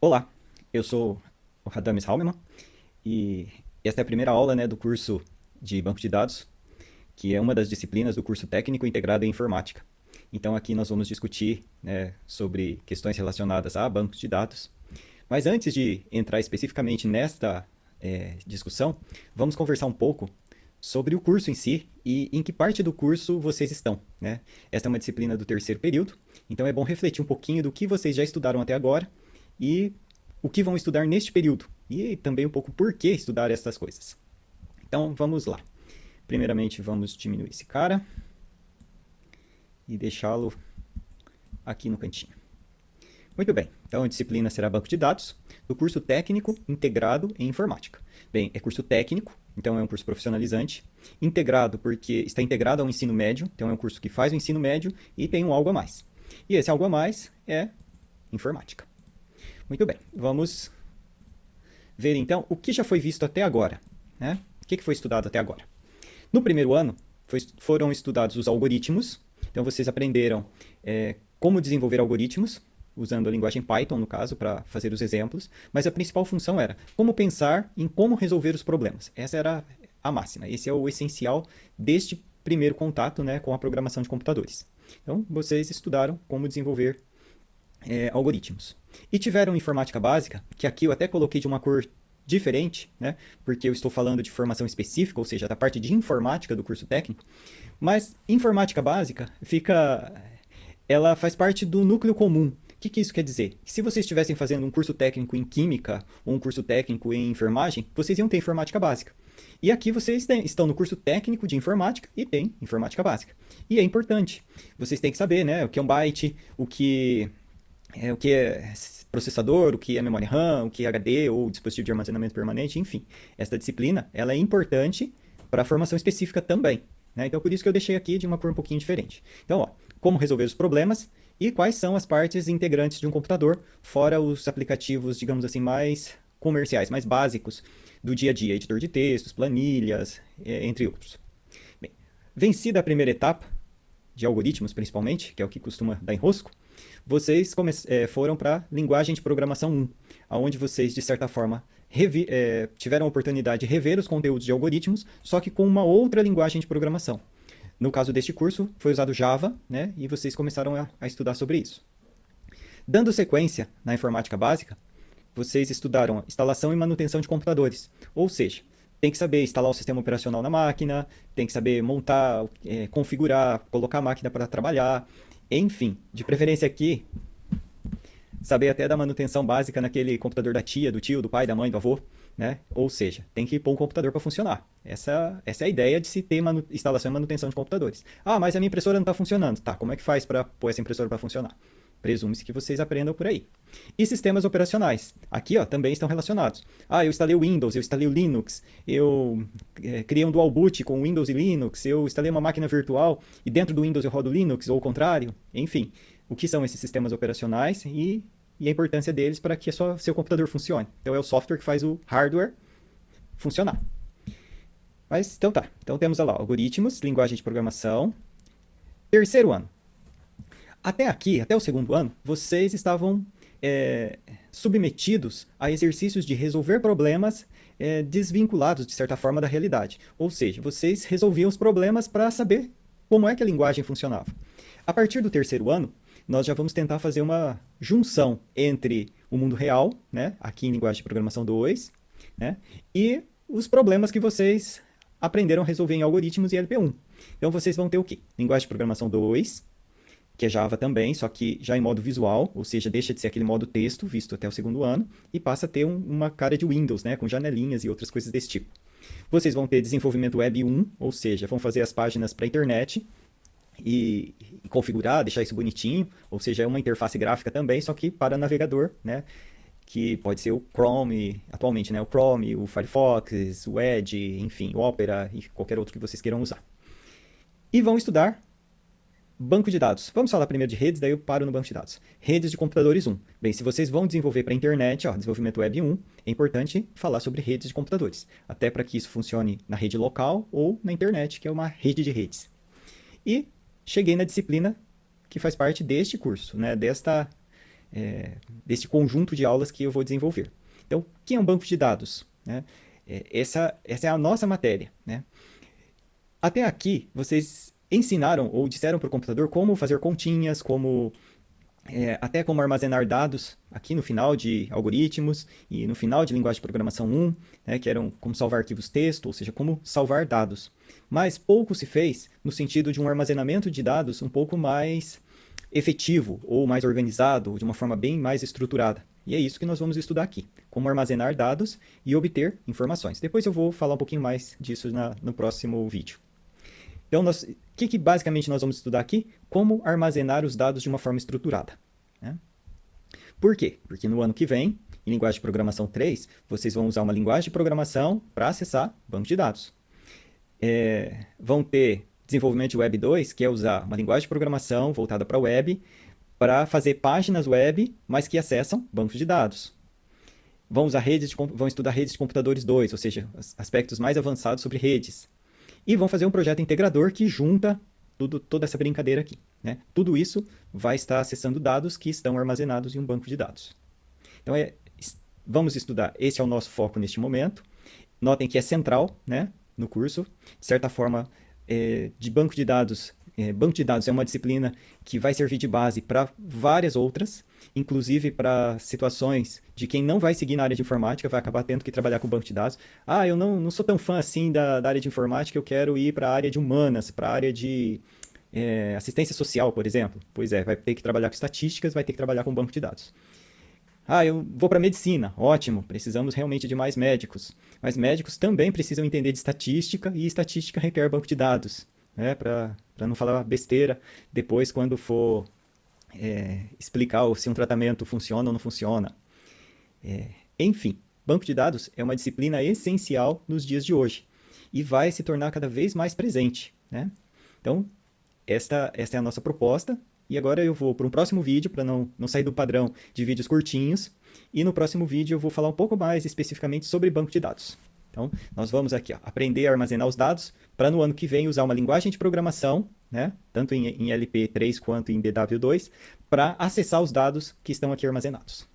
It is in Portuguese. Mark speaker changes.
Speaker 1: Olá, eu sou o Radames Halmeman e esta é a primeira aula, do curso de banco de dados, que é uma das disciplinas do curso técnico integrado em informática. Então aqui nós vamos discutir, sobre questões relacionadas a bancos de dados. Mas antes de entrar especificamente nesta discussão, vamos conversar um pouco sobre o curso em si e em que parte do curso vocês estão, né? Esta é uma disciplina do terceiro período, então é bom refletir um pouquinho do que vocês já estudaram até agora e o que vão estudar neste período e também um pouco por que estudar essas coisas. Então vamos lá. Primeiramente vamos diminuir esse cara e deixá-lo aqui no cantinho. Muito bem, então a disciplina será banco de dados do curso técnico integrado em informática. Bem, é curso técnico, então é um curso profissionalizante. Integrado porque está integrado ao ensino médio, então é um curso que faz o ensino médio e tem um algo a mais. E esse algo a mais é informática. Muito bem, vamos ver então o que já foi visto até agora, né? O que foi estudado até agora? No primeiro ano, foram estudados os algoritmos, então vocês aprenderam como desenvolver algoritmos, usando a linguagem Python, no caso, para fazer os exemplos, mas a principal função era como pensar em como resolver os problemas. Essa era a máxima, esse é o essencial deste primeiro contato, com a programação de computadores. Então, vocês estudaram como desenvolver algoritmos. E tiveram informática básica, que aqui eu até coloquei de uma cor diferente, porque eu estou falando de formação específica, ou seja, da parte de informática do curso técnico, mas informática básica ela faz parte do núcleo comum. O que isso quer dizer? Se vocês estivessem fazendo um curso técnico em química ou um curso técnico em enfermagem, vocês iam ter informática básica. E aqui vocês estão no curso técnico de informática e tem informática básica. E é importante. Vocês têm que saber, o que é um byte, o que é processador, o que é memória RAM, o que é HD ou dispositivo de armazenamento permanente, enfim. Esta disciplina ela é importante para a formação específica também. Então, por isso que eu deixei aqui de uma cor um pouquinho diferente. Então, como resolver os problemas e quais são as partes integrantes de um computador, fora os aplicativos, digamos assim, mais comerciais, mais básicos do dia a dia, editor de textos, planilhas, entre outros. Bem, vencida a primeira etapa, de algoritmos principalmente, que é o que costuma dar enrosco, vocês foram para a linguagem de programação 1, onde vocês, de certa forma, tiveram a oportunidade de rever os conteúdos de algoritmos, só que com uma outra linguagem de programação. No caso deste curso, foi usado Java, e vocês começaram a estudar sobre isso. Dando sequência na informática básica, vocês estudaram instalação e manutenção de computadores, ou seja, tem que saber instalar o sistema operacional na máquina, tem que saber montar, configurar, colocar a máquina para trabalhar, enfim, de preferência aqui, saber até da manutenção básica naquele computador da tia, do tio, do pai, da mãe, do avô, Ou seja, tem que pôr um computador para funcionar. Essa é a ideia de se ter instalação e manutenção de computadores. Ah, mas a minha impressora não está funcionando. Tá, como é que faz para pôr essa impressora para funcionar? Presume-se que vocês aprendam por aí. E sistemas operacionais. Aqui também estão relacionados. Ah, eu instalei o Windows, eu instalei o Linux, eu criei um dual boot com Windows e Linux, eu instalei uma máquina virtual e dentro do Windows eu rodo Linux, ou o contrário. Enfim, o que são esses sistemas operacionais e a importância deles para que seu computador funcione. Então é o software que faz o hardware funcionar. Mas, então tá. Então temos lá algoritmos, linguagem de programação. Terceiro ano. Até aqui, até o segundo ano, vocês estavam submetidos a exercícios de resolver problemas desvinculados, de certa forma, da realidade. Ou seja, vocês resolviam os problemas para saber como é que a linguagem funcionava. A partir do terceiro ano, nós já vamos tentar fazer uma junção entre o mundo real, aqui em linguagem de programação 2, e os problemas que vocês aprenderam a resolver em algoritmos e LP1. Então vocês vão ter o quê? Linguagem de programação 2, que é Java também, só que já em modo visual, ou seja, deixa de ser aquele modo texto, visto até o segundo ano, e passa a ter uma cara de Windows, com janelinhas e outras coisas desse tipo. Vocês vão ter desenvolvimento web 1, ou seja, vão fazer as páginas para a internet e configurar, deixar isso bonitinho, ou seja, é uma interface gráfica também, só que para navegador, que pode ser o Chrome, atualmente, o Chrome, o Firefox, o Edge, enfim, o Opera e qualquer outro que vocês queiram usar. E vão estudar banco de dados. Vamos falar primeiro de redes, daí eu paro no banco de dados. Redes de computadores 1. Bem, se vocês vão desenvolver para a internet, desenvolvimento web 1, é importante falar sobre redes de computadores, até para que isso funcione na rede local ou na internet, que é uma rede de redes. E cheguei na disciplina que faz parte deste curso, desta deste conjunto de aulas que eu vou desenvolver. Então, o que é um banco de dados? Né? Essa é a nossa matéria. Né? Até aqui, vocês ensinaram ou disseram para o computador como fazer continhas, até como armazenar dados aqui no final de algoritmos e no final de linguagem de programação 1, né, que eram como salvar arquivos texto, ou seja, como salvar dados. Mas pouco se fez no sentido de um armazenamento de dados um pouco mais efetivo ou mais organizado, de uma forma bem mais estruturada. E é isso que nós vamos estudar aqui, como armazenar dados e obter informações. Depois eu vou falar um pouquinho mais disso no próximo vídeo. Então, o que basicamente nós vamos estudar aqui? Como armazenar os dados de uma forma estruturada. Né? Por quê? Porque no ano que vem, em linguagem de programação 3, vocês vão usar uma linguagem de programação para acessar banco de dados. Vão ter desenvolvimento de Web 2, que é usar uma linguagem de programação voltada para a web, para fazer páginas web, mas que acessam bancos de dados. Vão estudar redes de computadores 2, ou seja, aspectos mais avançados sobre redes. E vão fazer um projeto integrador que junta toda essa brincadeira aqui. Né? Tudo isso vai estar acessando dados que estão armazenados em um banco de dados. Então, vamos estudar, esse é o nosso foco neste momento. Notem que é central, né, no curso. De certa forma, de banco de dados é uma disciplina que vai servir de base para várias outras, inclusive para situações de quem não vai seguir na área de informática, vai acabar tendo que trabalhar com banco de dados. Eu não sou tão fã assim da área de informática, eu quero ir para a área de humanas, para a área de assistência social, por exemplo. Pois vai ter que trabalhar com estatísticas, vai ter que trabalhar com banco de dados. Eu vou para medicina, ótimo, precisamos realmente de mais médicos. Mas médicos também precisam entender de estatística, e estatística requer banco de dados. Para não falar besteira depois quando for explicar se um tratamento funciona ou não funciona. Enfim, banco de dados é uma disciplina essencial nos dias de hoje e vai se tornar cada vez mais presente. Né? Então, esta é a nossa proposta. E agora eu vou para um próximo vídeo, para não sair do padrão de vídeos curtinhos. E no próximo vídeo eu vou falar um pouco mais especificamente sobre banco de dados. Então, nós vamos aqui aprender a armazenar os dados para no ano que vem usar uma linguagem de programação, né, tanto em LP3 quanto em DW2, para acessar os dados que estão aqui armazenados.